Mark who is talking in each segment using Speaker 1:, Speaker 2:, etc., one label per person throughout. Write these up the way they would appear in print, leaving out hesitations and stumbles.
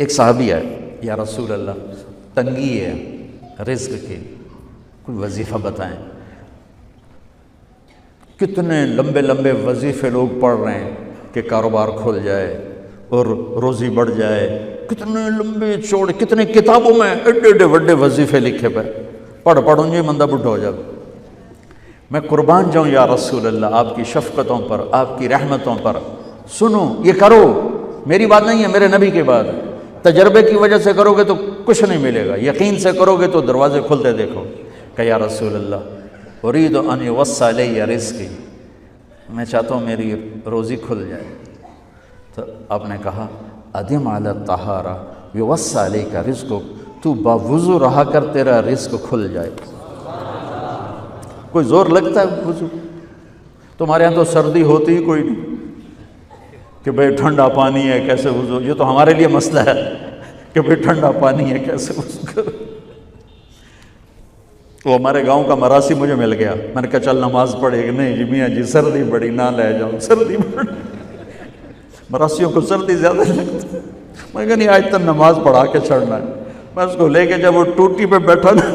Speaker 1: ایک صحابی ہے، یا رسول اللہ تنگی ہے رزق کی، کوئی وظیفہ بتائیں۔ کتنے لمبے لمبے وظیفے لوگ پڑھ رہے ہیں کہ کاروبار کھل جائے اور روزی بڑھ جائے، کتنے لمبے چوڑے، کتنے کتابوں میں ایڈے ایڈے بڑے وظیفے لکھے پہ، پڑھوں جی مندہ بڈھا ہو جائے۔ میں قربان جاؤں یا رسول اللہ آپ کی شفقتوں پر، آپ کی رحمتوں پر، سنو یہ کرو، میری بات نہیں ہے، میرے نبی کی بات ہے۔ تجربے کی وجہ سے کرو گے تو کچھ نہیں ملے گا، یقین سے کرو گے تو دروازے کھلتے دیکھو۔ کہ یا رسول اللہ ارید ان یوسع علی رزقی، میں چاہتا ہوں میری روزی کھل جائے۔ تو آپ نے کہا ادم علی الطہارہ یوسع علیک رزقک، تو باوضو رہا کر تیرا رزق کھل جائے۔ کوئی زور لگتا ہے وضو؟ تمہارے ہاں تو سردی ہوتی ہی کوئی نہیں کہ بھئی ٹھنڈا پانی ہے کیسے وضو، یہ تو ہمارے لیے مسئلہ ہے کہ بھئی ٹھنڈا پانی ہے کیسے وضو کرو۔ وہ ہمارے گاؤں کا مراسی مجھے مل گیا، میں نے کہا چل نماز پڑھے گی، نہیں جی میاں جی سردی بڑی نہ لے جاؤں، سردی بڑی، مراسیوں کو سردی زیادہ لگتی ہے۔ میں کہا نہیں آج تک نماز پڑھا کے چھڑنا ہے۔ میں اس کو لے کے جب وہ ٹوٹی پہ بیٹھا نا،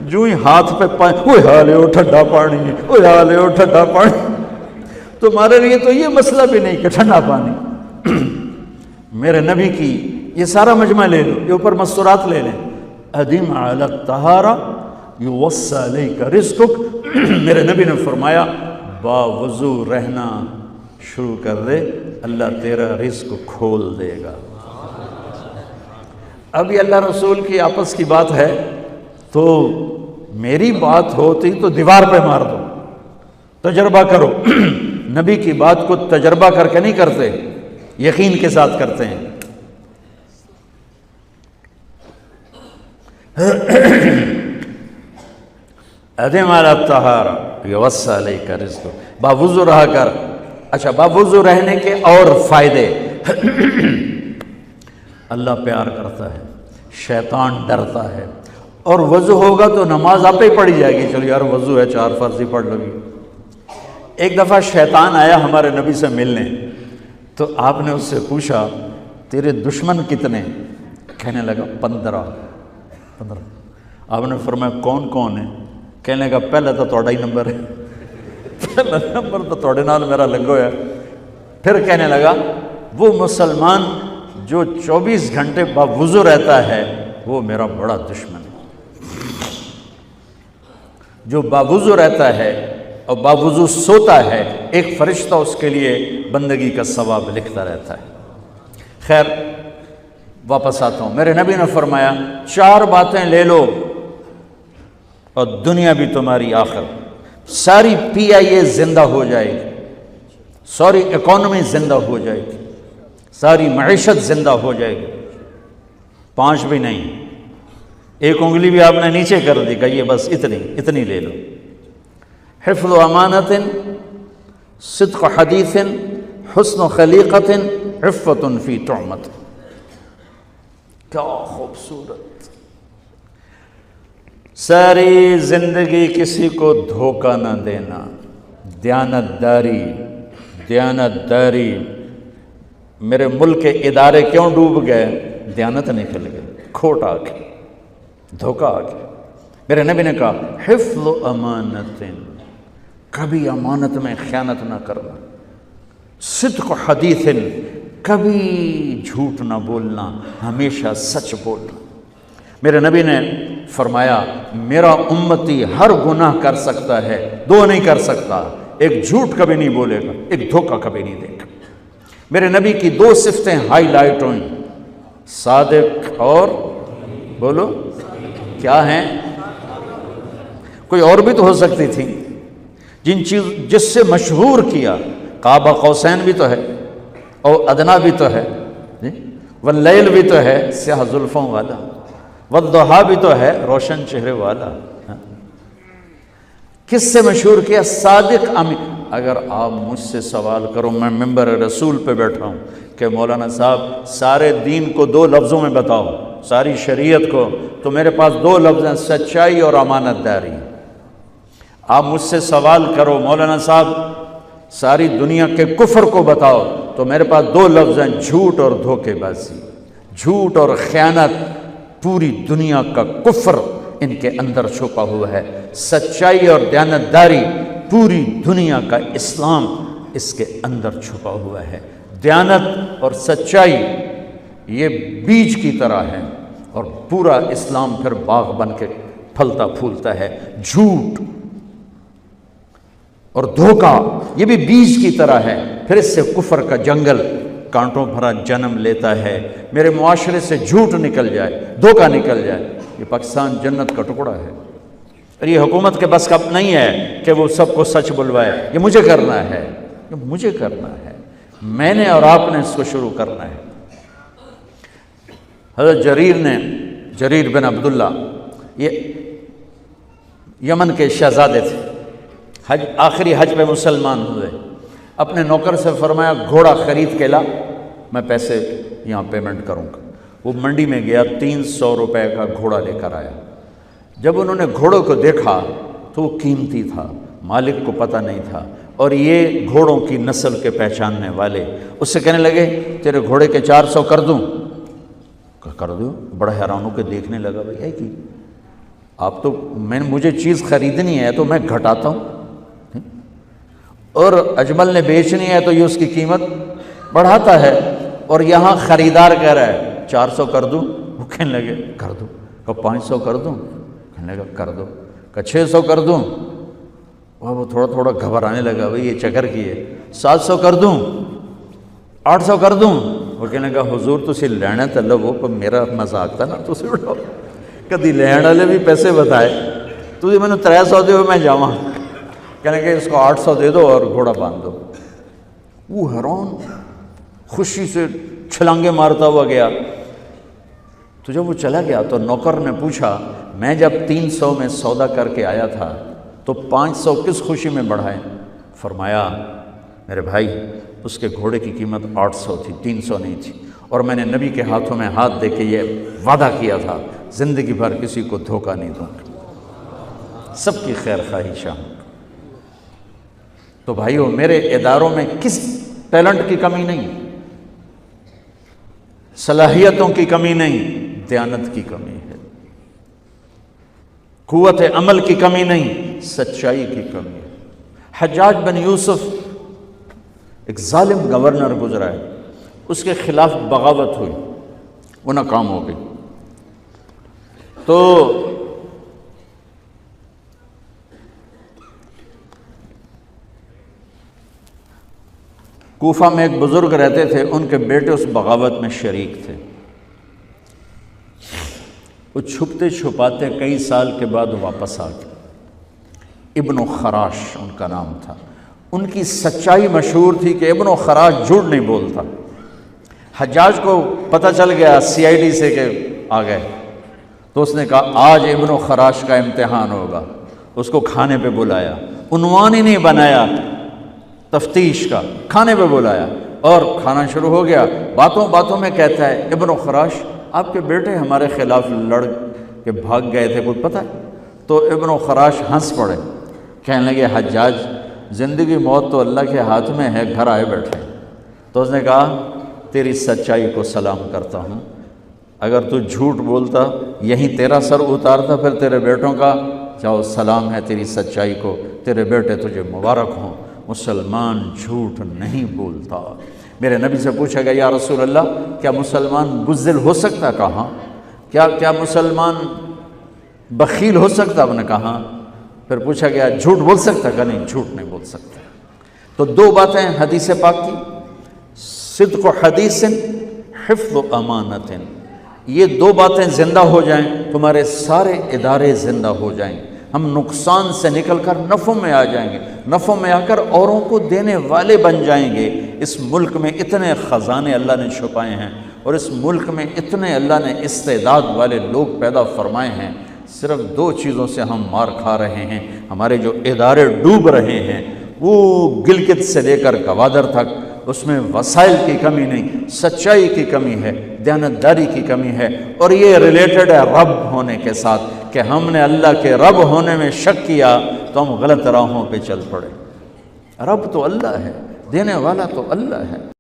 Speaker 1: جو ہی ہاتھ پہ پانی، اوہ حالے وہ ٹھنڈا پانی ہے، اوہ حالے وہ ٹھنڈا پانی۔ تمہارے لیے تو یہ مسئلہ بھی نہیں کہ ٹھنڈا پانی، میرے نبی کی یہ سارا مجمع لے لو، یہ اوپر مستورات لے لیں، ادم علی الطہارہ یوسع علیک رزقک، میرے نبی نے فرمایا باوضو رہنا شروع کر دے، اللہ تیرا رزق کھول دے گا۔ اب یہ اللہ رسول کی آپس کی بات ہے تو میری بات ہوتی تو دیوار پہ مار دو، تجربہ کرو۔ نبی کی بات کو تجربہ کر کے نہیں کرتے، یقین کے ساتھ کرتے ہیں۔ ادم علی الطہارہ یوسع علیک رزقک، باوضو رہا کر۔ اچھا باوضو رہنے کے اور فائدے، اللہ پیار کرتا ہے، شیطان ڈرتا ہے، اور وضو ہوگا تو نماز آپ ہی پڑھی جائے گی، چلو یار وضو ہے 4 فرض ہی پڑھ لو گی۔ ایک دفعہ شیطان آیا ہمارے نبی سے ملنے، تو آپ نے اس سے پوچھا تیرے دشمن کتنے؟ کہنے لگا 15۔ آپ نے فرمایا کون کون ہے؟ کہنے لگا پہلا تو تھوڑا ہی نمبر ہے، پہلا نمبر تو تھوڑے نال میرا لگو ہے۔ پھر کہنے لگا وہ مسلمان جو 24 گھنٹے باوضو رہتا ہے وہ میرا بڑا دشمن ہے۔ جو باوضو رہتا ہے اور باوضو سوتا ہے، ایک فرشتہ اس کے لیے بندگی کا ثواب لکھتا رہتا ہے۔ خیر واپس آتا ہوں، میرے نبی نے فرمایا 4 باتیں لے لو اور دنیا بھی تمہاری آخر، ساری PIA زندہ ہو جائے گی، ساری اکانومی زندہ ہو جائے گی، ساری معیشت زندہ ہو جائے گی۔ 5 بھی نہیں، ایک انگلی بھی آپ نے نیچے کر دی کہ یہ بس اتنی لے لو۔ حفظ امانت، صدق حدیث، حسن خلیقت، عفت فی طعمت۔ کیا خوبصورت! ساری زندگی کسی کو دھوکہ نہ دینا، دیانت داری۔ میرے ملک کے ادارے کیوں ڈوب گئے؟ دیانت نکل گئی، کھوٹ آ گئی، دھوکہ آ گیا۔ میرے نبی نے کہا حفظ امانت، کبھی امانت میں خیانت نہ کرنا، صدق حدیث، کبھی جھوٹ نہ بولنا، ہمیشہ سچ بولنا۔ میرے نبی نے فرمایا میرا امتی ہر گناہ کر سکتا ہے، 2 نہیں کر سکتا، ایک جھوٹ کبھی نہیں بولے گا، ایک دھوکہ کبھی نہیں دے گا۔ میرے نبی کی 2 صفتیں ہائی لائٹ ہوئیں، صادق اور بولو کیا ہیں؟ کوئی اور بھی تو ہو سکتی تھی، جس سے مشہور کیا، قاب قوسین بھی تو ہے، اور ادنا بھی تو ہے، واللیل بھی تو ہے سیاہ زلفوں والا، والضحیٰ بھی تو ہے روشن چہرے والا۔ کس سے مشہور کیا؟ صادق امین۔ اگر آپ مجھ سے سوال کرو، میں ممبر رسول پہ بیٹھا ہوں کہ مولانا صاحب سارے دین کو 2 لفظوں میں بتاؤ، ساری شریعت کو، تو میرے پاس 2 لفظ ہیں، سچائی اور امانت داری۔ آپ مجھ سے سوال کرو مولانا صاحب ساری دنیا کے کفر کو بتاؤ، تو میرے پاس 2 لفظ ہیں، جھوٹ اور دھوکے بازی۔ جھوٹ اور خیانت، پوری دنیا کا کفر ان کے اندر چھپا ہوا ہے، سچائی اور دیانتداری، پوری دنیا کا اسلام اس کے اندر چھپا ہوا ہے۔ دیانت اور سچائی یہ بیج کی طرح ہے اور پورا اسلام پھر باغ بن کے پھلتا پھولتا ہے۔ جھوٹ اور دھوکہ یہ بھی بیج کی طرح ہے، پھر اس سے کفر کا جنگل کانٹوں بھرا جنم لیتا ہے۔ میرے معاشرے سے جھوٹ نکل جائے، دھوکہ نکل جائے، یہ پاکستان جنت کا ٹکڑا ہے۔ اور یہ حکومت کے بس کا نہیں ہے کہ وہ سب کو سچ بلوائے، یہ مجھے کرنا ہے، یہ مجھے کرنا ہے، میں نے اور آپ نے اس کو شروع کرنا ہے۔ حضرت جریر بن عبداللہ یہ یمن کے شہزادے تھے، آخری حج پہ مسلمان ہوئے، اپنے نوکر سے فرمایا گھوڑا خرید کے لا، میں پیسے یہاں پیمنٹ کروں گا۔ وہ منڈی میں گیا، 300 روپے کا گھوڑا لے کر آیا۔ جب انہوں نے گھوڑوں کو دیکھا تو وہ قیمتی تھا، مالک کو پتہ نہیں تھا، اور یہ گھوڑوں کی نسل کے پہچاننے والے اس سے کہنے لگے تیرے گھوڑے کے 400 کر دوں؟ کر دو۔ بڑا حیران ہو کے دیکھنے لگا، بھائی ہے کہ آپ تو مجھے چیز خریدنی ہے تو میں گھٹاتا ہوں، اور اجمل نے بیچنی ہے تو یہ اس کی قیمت بڑھاتا ہے، اور یہاں خریدار کہہ رہا ہے 400 کر دوں؟ وہ کہنے لگے کر دو۔ کہ 500 کر دوں؟ کہنے لگا کر دو۔ کہ 600 کر دوں؟ وہ تھوڑا تھوڑا گھبرانے لگا، بھائی یہ چکر کی ہے۔ 700 کر دوں؟ 800 کر دوں؟ وہ کہنے لگا حضور تسی لینا تو لو، پر میرا مذاق تھا نا، تسی اٹھاؤ، کدی لین والے بھی پیسے بتائے، تسی میں نے 300 دے میں جاواں۔ کہنے لگے اس کو 800 دے دو اور گھوڑا باندھ دو۔ وہ حیران، خوشی سے چھلانگے مارتا ہوا گیا۔ تو جب وہ چلا گیا تو نوکر نے پوچھا میں جب 300 میں سودا کر کے آیا تھا تو 500 کس خوشی میں بڑھائے؟ فرمایا میرے بھائی اس کے گھوڑے کی قیمت 800 تھی، 300 نہیں تھی، اور میں نے نبی کے ہاتھوں میں ہاتھ دے کے یہ وعدہ کیا تھا زندگی بھر کسی کو دھوکہ نہیں دوں گا، سب کی خیر خواہی چاہوں گا۔ تو بھائیو میرے اداروں میں کس ٹیلنٹ کی کمی نہیں، صلاحیتوں کی کمی نہیں، دیانت کی کمی ہے، قوت عمل کی کمی نہیں، سچائی کی کمی ہے۔ حجاج بن یوسف ایک ظالم گورنر گزرا ہے، اس کے خلاف بغاوت ہوئی، وہ ناکام ہو گئی۔ تو کوفہ میں ایک بزرگ رہتے تھے، ان کے بیٹے اس بغاوت میں شریک تھے۔ وہ چھپتے چھپاتے کئی سال کے بعد واپس آ گئے۔ ابن خراش ان کا نام تھا۔ ان کی سچائی مشہور تھی کہ ابن خراش جھوٹ نہیں بولتا۔ حجاج کو پتہ چل گیا CID سے کہ آ گئے، تو اس نے کہا آج ابن خراش کا امتحان ہوگا۔ اس کو کھانے پہ بلایا، عنوان ہی نہیں بنایا تفتیش کا، کھانے پہ بلایا اور کھانا شروع ہو گیا۔ باتوں باتوں میں کہتا ہے ابن خراش آپ کے بیٹے ہمارے خلاف لڑ کے بھاگ گئے تھے، کوئی پتہ ہے؟ تو ابن خراش ہنس پڑے، کہنے لگے حجاج زندگی موت تو اللہ کے ہاتھ میں ہے، گھر آئے بیٹھے۔ تو اس نے کہا تیری سچائی کو سلام کرتا ہوں، اگر تو جھوٹ بولتا یہیں تیرا سر اتارتا، پھر تیرے بیٹوں کا جاؤ سلام ہے تیری سچائی کو، تیرے بیٹے تجھے مبارک ہوں، مسلمان جھوٹ نہیں بولتا۔ میرے نبی سے پوچھا گیا یا رسول اللہ کیا مسلمان بزدل ہو سکتا؟ کہا کیا مسلمان بخیل ہو سکتا؟ آپ نے کہا۔ پھر پوچھا گیا جھوٹ بول سکتا؟ کہا نہیں، جھوٹ نہیں بول سکتا۔ تو دو باتیں حدیث پاک کی، صدق و حدیث، حفظ و امانت، یہ دو باتیں زندہ ہو جائیں تمہارے سارے ادارے زندہ ہو جائیں، ہم نقصان سے نکل کر نفع میں آ جائیں گے، نفع میں آ کر اوروں کو دینے والے بن جائیں گے۔ اس ملک میں اتنے خزانے اللہ نے چھپائے ہیں، اور اس ملک میں اتنے اللہ نے استعداد والے لوگ پیدا فرمائے ہیں، صرف دو چیزوں سے ہم مار کھا رہے ہیں، ہمارے جو ادارے ڈوب رہے ہیں، وہ گلگت سے لے کر گوادر تک، اس میں وسائل کی کمی نہیں، سچائی کی کمی ہے، دیانتداری کی کمی ہے، اور یہ ریلیٹڈ ہے رب ہونے کے ساتھ، کہ ہم نے اللہ کے رب ہونے میں شک کیا تو ہم غلط راہوں پہ چل پڑے۔ رب تو اللہ ہے، دینے والا تو اللہ ہے۔